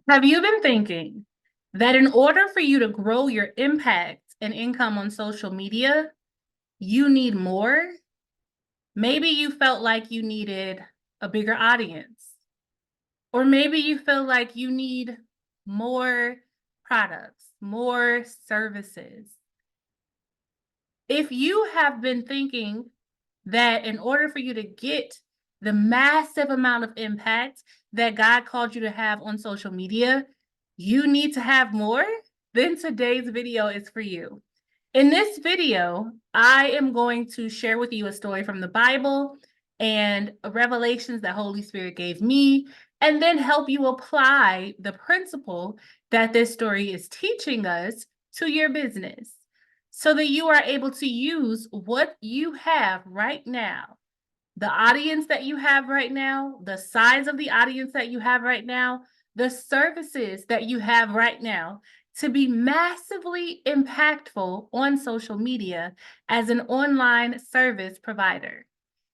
Have you been thinking that in order for you to grow your impact and income on social media, you need more? Maybe you felt like you needed a bigger audience, or maybe you feel like you need more products, more services. If you have been thinking that in order for you to get the massive amount of impact that God called you to have on social media, you need to have more, then today's video is for you. In this video, I am going to share with you a story from the Bible and revelations that Holy Spirit gave me, and then help you apply the principle that this story is teaching us to your business so that you are able to use what you have right now, the audience that you have right now, the size of the audience that you have right now, the services that you have right now to be massively impactful on social media as an online service provider.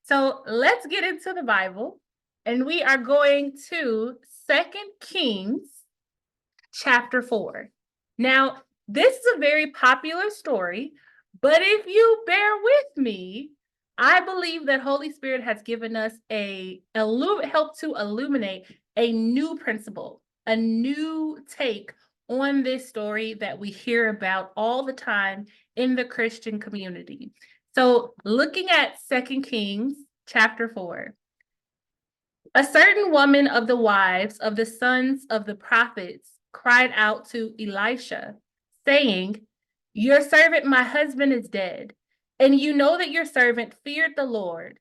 So let's get into the Bible, and we are going to 2 Kings chapter 4. Now, this is a very popular story, but if you bear with me, I believe that Holy Spirit has given us help to illuminate a new principle, a new take on this story that we hear about all the time in the Christian community. So, looking at 2 Kings chapter 4, a certain woman of the wives of the sons of the prophets cried out to Elisha, saying, "Your servant, my husband, is dead, and you know that your servant feared the Lord,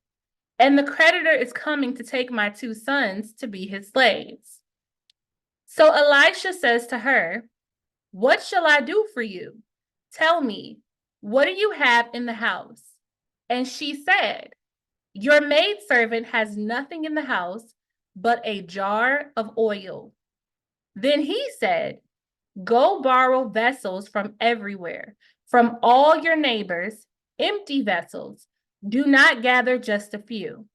and the creditor is coming to take my 2 sons to be his slaves." So Elisha says to her, "What shall I do for you? Tell me, what do you have in the house?" And she said, "Your maidservant has nothing in the house but a jar of oil." Then he said, "Go borrow vessels from everywhere, from all your neighbors, empty vessels. Do not gather just a few.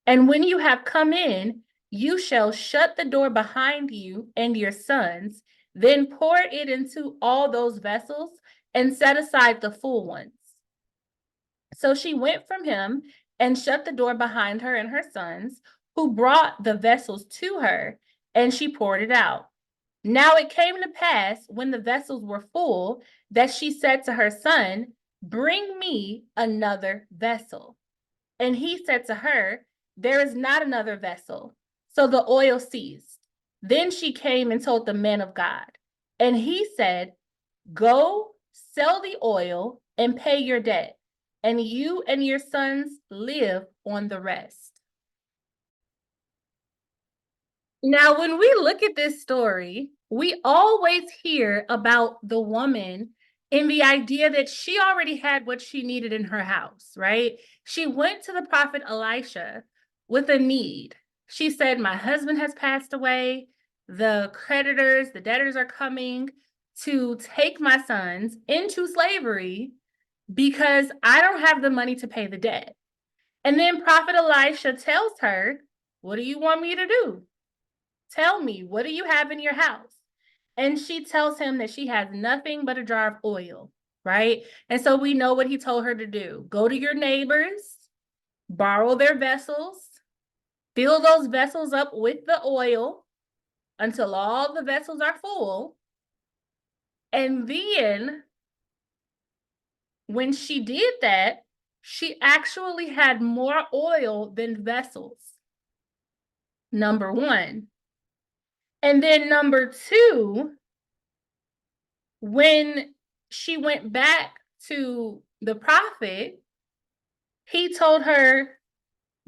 And when you have come in, you shall shut the door behind you and your sons, then pour it into all those vessels and set aside the full ones." So she went from him and shut the door behind her and her sons, who brought the vessels to her, and she poured it out. Now it came to pass, when the vessels were full, that she said to her son, "Bring me another vessel." And he said to her, "There is not another vessel." So the oil ceased. Then she came and told the man of God. And he said, "Go sell the oil and pay your debt, and you and your sons live on the rest." Now, when we look at this story, we always hear about the woman in the idea that she already had what she needed in her house, right? She went to the prophet Elisha with a need. She said, "My husband has passed away. The creditors, the debtors are coming to take my sons into slavery because I don't have the money to pay the debt." And then Prophet Elisha tells her, "What do you want me to do? Tell me, what do you have in your house?" And she tells him that she has nothing but a jar of oil, right? And so we know what he told her to do. Go to your neighbors, borrow their vessels, fill those vessels up with the oil until all the vessels are full. And then when she did that, she actually had more oil than vessels, number one. And then number two, when she went back to the prophet, he told her,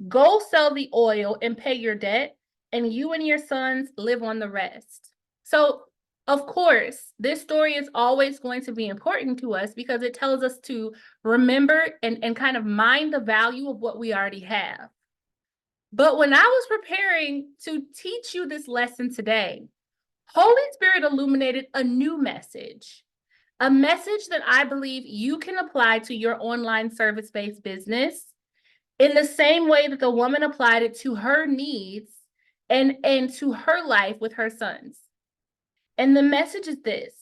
"Go sell the oil and pay your debt, and you and your sons live on the rest." So, of course, this story is always going to be important to us because it tells us to remember and kind of mind the value of what we already have. But when I was preparing to teach you this lesson today, Holy Spirit illuminated a new message, a message that I believe you can apply to your online service-based business in the same way that the woman applied it to her needs and to her life with her sons. And the message is this.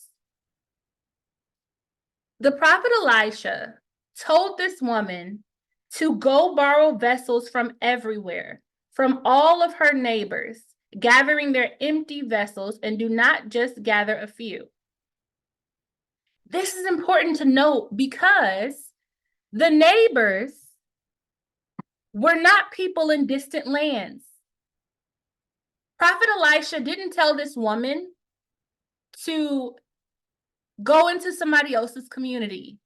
The prophet Elisha told this woman to go borrow vessels from everywhere, from all of her neighbors, gathering their empty vessels, and do not just gather a few. This is important to note because the neighbors were not people in distant lands. Prophet Elisha didn't tell this woman to go into somebody else's community,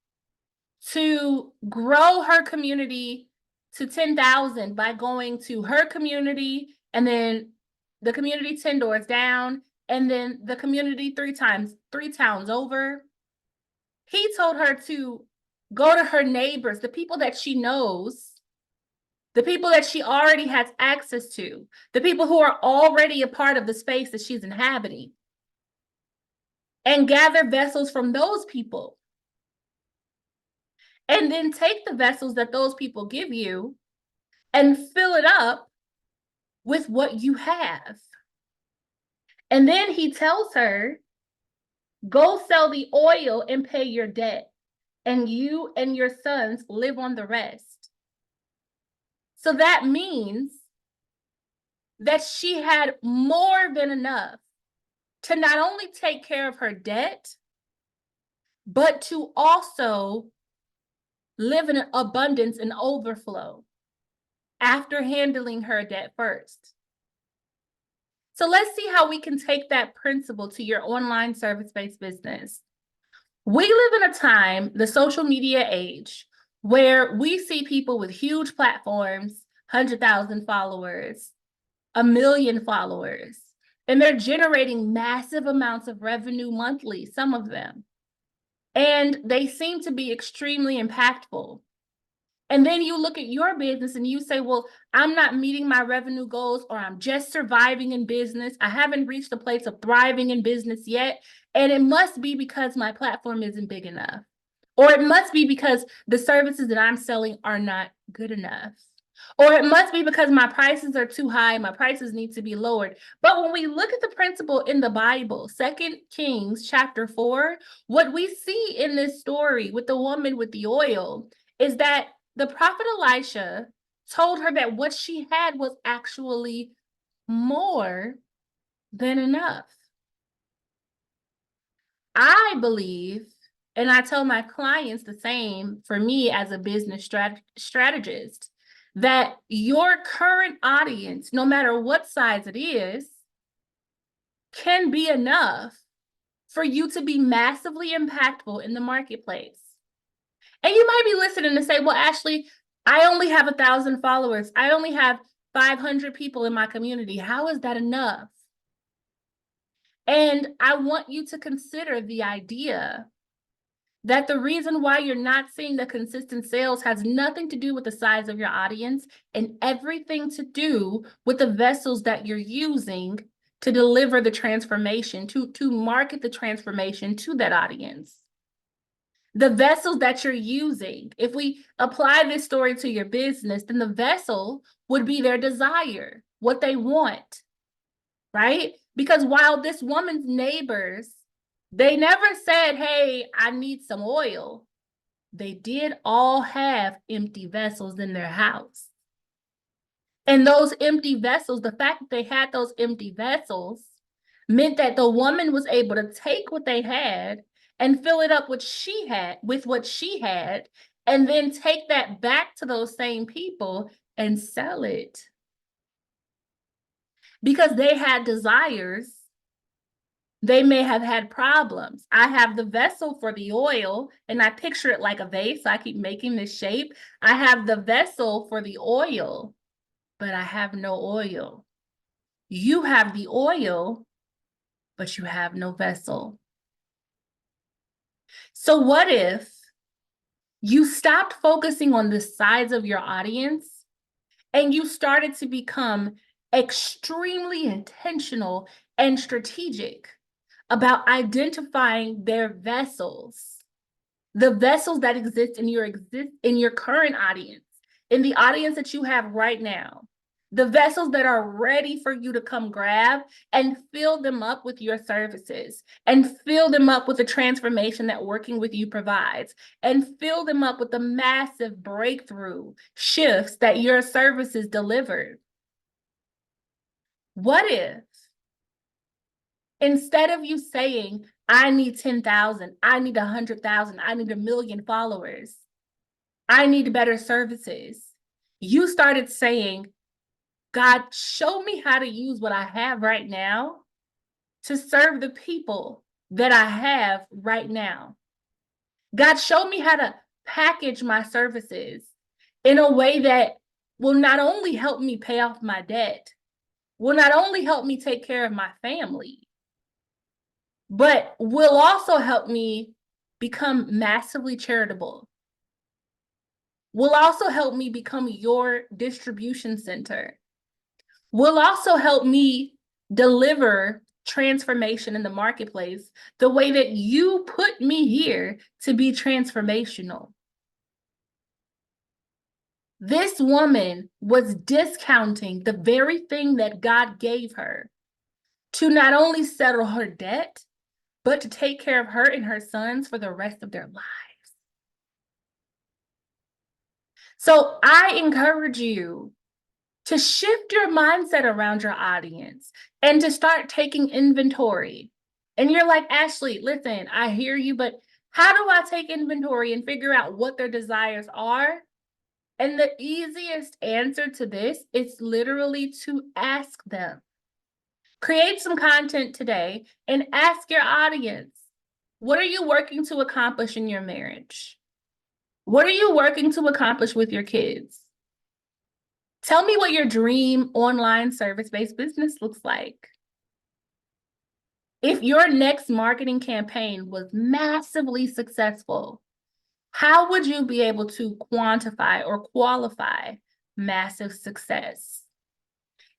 to grow her community to 10,000 by going to her community and then the community 10 doors down and then the community three towns over. He told her to go to her neighbors, the people that she knows, the people that she already has access to, the people who are already a part of the space that she's inhabiting, and gather vessels from those people. And then take the vessels that those people give you and fill it up with what you have. And then he tells her, go sell the oil and pay your debt, and you and your sons live on the rest. So that means that she had more than enough to not only take care of her debt, but to also live in abundance and overflow after handling her debt first. So let's see how we can take that principle to your online service-based business. We live in a time, the social media age, where we see people with huge platforms, 100,000 followers, 1 million followers, and they're generating massive amounts of revenue monthly, some of them. And they seem to be extremely impactful. And then you look at your business and you say, well, I'm not meeting my revenue goals, or I'm just surviving in business. I haven't reached a place of thriving in business yet. And it must be because my platform isn't big enough. Or it must be because the services that I'm selling are not good enough. Or it must be because my prices are too high. My prices need to be lowered. But when we look at the principle in the Bible, 2 Kings chapter 4, what we see in this story with the woman with the oil is that the prophet Elisha told her that what she had was actually more than enough. I believe, and I tell my clients the same for me as a business strategist, that your current audience, no matter what size it is, can be enough for you to be massively impactful in the marketplace. And you might be listening and say, well, Ashlee, I only have 1,000 followers. I only have 500 people in my community. How is that enough? And I want you to consider the idea that the reason why you're not seeing the consistent sales has nothing to do with the size of your audience and everything to do with the vessels that you're using to deliver the transformation, to market the transformation to that audience. The vessels that you're using, if we apply this story to your business, then the vessel would be their desire, what they want, right? Because while this woman's neighbors, they never said, hey, I need some oil. They did all have empty vessels in their house. And those empty vessels, the fact that they had those empty vessels meant that the woman was able to take what they had and fill it up with what she had, and then take that back to those same people and sell it. Because they had desires, they may have had problems. I have the vessel for the oil, and I picture it like a vase. I keep making this shape. I have the vessel for the oil, but I have no oil. You have the oil, but you have no vessel. So what if you stopped focusing on the size of your audience and you started to become extremely intentional and strategic about identifying their vessels, the vessels that exist in your current audience, in the audience that you have right now, the vessels that are ready for you to come grab, and fill them up with your services, and fill them up with the transformation that working with you provides, and fill them up with the massive breakthrough shifts that your services delivered. What if instead of you saying, I need 10,000, I need 100,000, I need 1,000,000 followers, I need better services, you started saying, God, show me how to use what I have right now to serve the people that I have right now. God, show me how to package my services in a way that will not only help me pay off my debt, will not only help me take care of my family, but will also help me become massively charitable, will also help me become your distribution center, will also help me deliver transformation in the marketplace the way that you put me here to be transformational. This woman was discounting the very thing that God gave her to not only settle her debt, but to take care of her and her sons for the rest of their lives. So I encourage you to shift your mindset around your audience and to start taking inventory. And you're like, Ashlee, listen, I hear you, but how do I take inventory and figure out what their desires are? And the easiest answer to this is literally to ask them. Create some content today and ask your audience, what are you working to accomplish in your marriage? What are you working to accomplish with your kids? Tell me what your dream online service-based business looks like. If your next marketing campaign was massively successful, how would you be able to quantify or qualify massive success?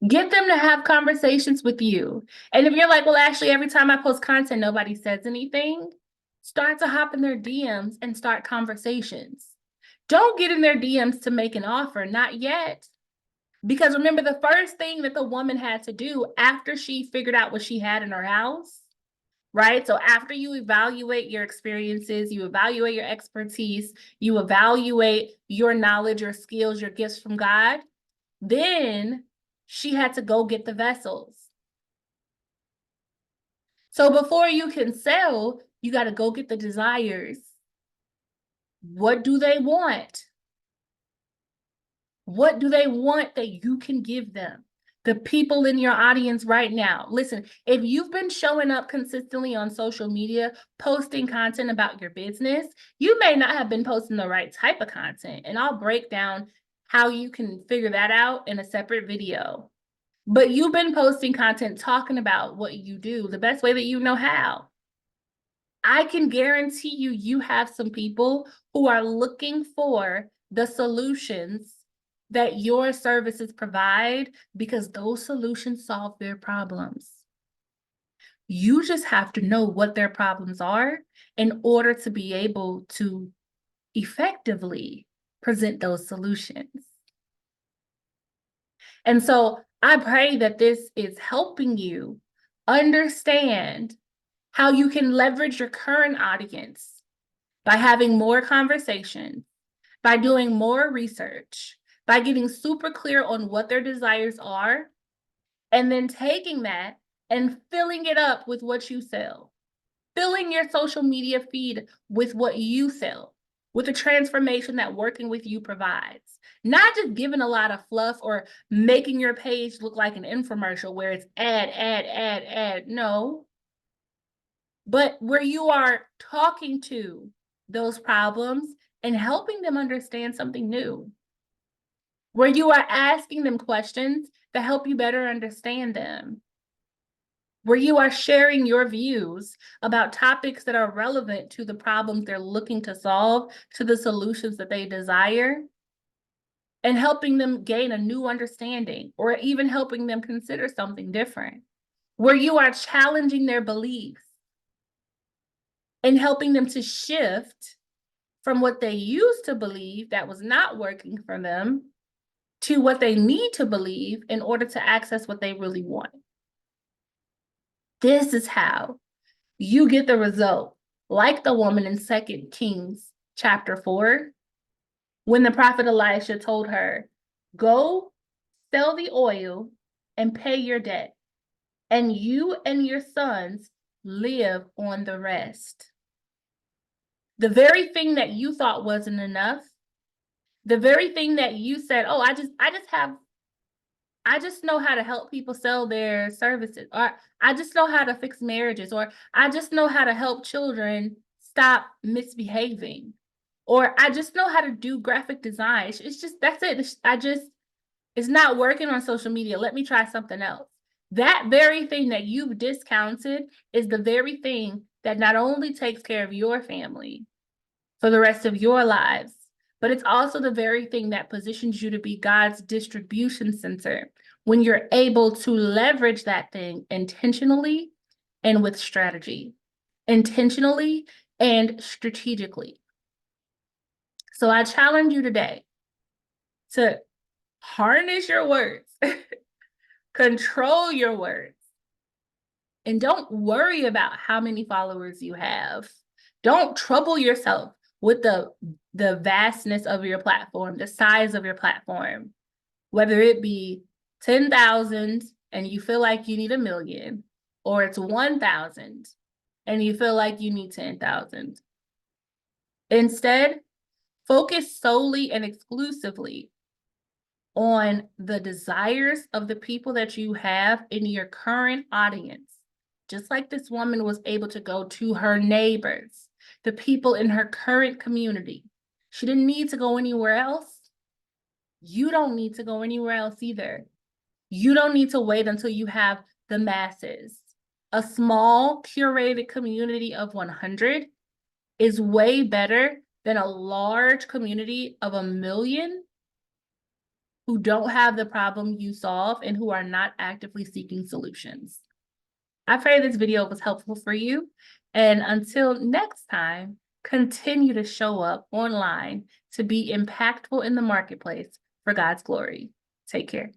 Get them to have conversations with you. And if you're like, well, actually, every time I post content, nobody says anything, start to hop in their DMs and start conversations. Don't get in their DMs to make an offer, not yet. Because remember, the first thing that the woman had to do after she figured out what she had in her house, right? So after you evaluate your experiences, you evaluate your expertise, you evaluate your knowledge, your skills, your gifts from God, then she had to go get the vessels. So before you can sell, you got to go get the desires. What do they want? What do they want that you can give them? The people in your audience right now. Listen, if you've been showing up consistently on social media, posting content about your business, you may not have been posting the right type of content. And I'll break down how you can figure that out in a separate video. But you've been posting content talking about what you do the best way that you know how. I can guarantee you, you have some people who are looking for the solutions that your services provide because those solutions solve their problems. You just have to know what their problems are in order to be able to effectively present those solutions. And so I pray that this is helping you understand how you can leverage your current audience by having more conversations, by doing more research, by getting super clear on what their desires are, and then taking that and filling it up with what you sell. Filling your social media feed with what you sell, with the transformation that working with you provides. Not just giving a lot of fluff or making your page look like an infomercial where it's ad. No. But where you are talking to those problems and helping them understand something new. Where you are asking them questions that help you better understand them. Where you are sharing your views about topics that are relevant to the problems they're looking to solve, to the solutions that they desire, and helping them gain a new understanding, or even helping them consider something different. Where you are challenging their beliefs and helping them to shift from what they used to believe that was not working for them to what they need to believe in order to access what they really want. This is how you get the result, like the woman in 2 Kings chapter 4, when the prophet Elisha told her, go sell the oil and pay your debt, and you and your sons live on the rest. The very thing that you thought wasn't enough, the very thing that you said, oh, I just know how to help people sell their services, or I just know how to fix marriages, or I just know how to help children stop misbehaving, or I just know how to do graphic design. It's just, that's it. It's not working on social media. Let me try something else. That very thing that you've discounted is the very thing that not only takes care of your family for the rest of your lives, but it's also the very thing that positions you to be God's distribution center when you're able to leverage that thing intentionally and with strategy, intentionally and strategically. So I challenge you today to harness your words, control your words, and don't worry about how many followers you have. Don't trouble yourself with the vastness of your platform, the size of your platform, whether it be 10,000 and you feel like you need 1 million, or it's 1,000 and you feel like you need 10,000. Instead, focus solely and exclusively on the desires of the people that you have in your current audience. Just like this woman was able to go to her neighbors, the people in her current community. She didn't need to go anywhere else. You don't need to go anywhere else either. You don't need to wait until you have the masses. A small curated community of 100 is way better than a large community of 1 million who don't have the problem you solve and who are not actively seeking solutions. I pray this video was helpful for you. And until next time, continue to show up online to be impactful in the marketplace for God's glory. Take care.